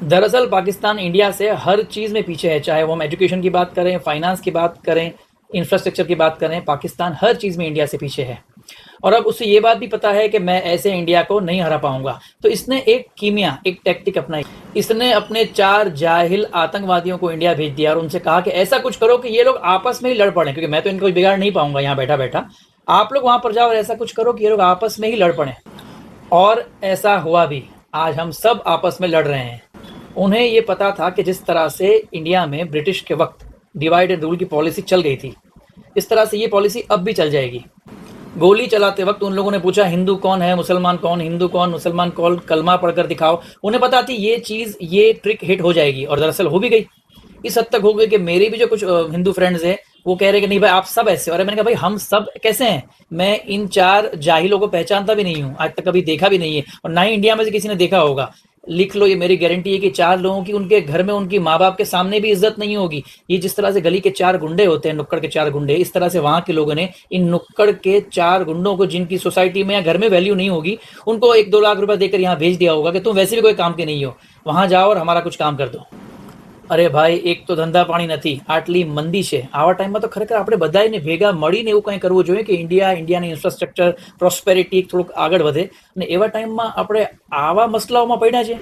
दरअसल पाकिस्तान इंडिया से हर चीज़ में पीछे है, चाहे वो हम एजुकेशन की बात करें, फाइनेंस की बात करें, इंफ्रास्ट्रक्चर की बात करें, पाकिस्तान हर चीज़ में इंडिया से पीछे है। और अब उसे ये बात भी पता है कि मैं ऐसे इंडिया को नहीं हरा पाऊंगा, तो इसने एक कीमिया, एक टैक्टिक अपनाई। इसने अपने 4 जाहिल आतंकवादियों को इंडिया भेज दिया और उनसे कहा कि ऐसा कुछ करो कि ये लोग आपस में ही लड़ पड़े, क्योंकि मैं तो इनको बिगाड़ नहीं पाऊंगा यहाँ बैठा बैठा। आप लोग वहां पर जाओ और ऐसा कुछ करो कि ये लोग आपस में ही लड़ पड़े। और ऐसा हुआ भी। आज हम सब आपस में लड़ रहे हैं। उन्हें ये पता था कि जिस तरह से इंडिया में ब्रिटिश के वक्त डिवाइड एंड रूल की पॉलिसी चल गई थी, इस तरह से ये पॉलिसी अब भी चल जाएगी। गोली चलाते वक्त उन लोगों ने पूछा हिंदू कौन है, मुसलमान कौन, हिंदू कौन, मुसलमान कौन, कलमा पढ़कर दिखाओ। उन्हें पता थी ये चीज़, ये ट्रिक हिट हो जाएगी, और दरअसल हो भी गई। इस हद तक हो गई कि मेरे भी जो कुछ हिंदू फ्रेंड्स हैं वो कह रहे कि नहीं भाई आप सब ऐसे। और मैंने कहा भाई हम सब कैसे हैं? मैं इन 4 जाहिलों को पहचानता भी नहीं हूँ, आज तक कभी देखा भी नहीं है, और ना ही इंडिया में से किसी ने देखा होगा। लिख लो, ये मेरी गारंटी है कि 4 लोगों की उनके घर में उनकी माँ बाप के सामने भी इज्जत नहीं होगी। ये जिस तरह से गली के 4 गुंडे होते हैं, नुक्कड़ के 4 गुंडे, इस तरह से वहां के लोगों ने इन नुक्कड़ के 4 गुंडों को, जिनकी सोसाइटी में या घर में वैल्यू नहीं होगी, उनको 1-2 लाख रुपए देकर यहाँ भेज दिया होगा कि तुम वैसे भी कोई काम के नहीं हो, वहां जाओ और हमारा कुछ काम कर दो। अरे भाई, એક તો ધંધા પાણી નથી, આટલી મંદી છે આવા ટાઈમમાં, તો ખરેખર આપણે બધાને ભેગા મળીને એવું કંઈ કરવું જોઈએ કે ઇન્ડિયાની ઇન્ફ્રાસ્ટ્રક્ચર પ્રોસ્પેરિટી થોડુંક આગળ વધે, અને એવા ટાઈમમાં આપણે આવા મસલાઓમાં પડ્યા છે।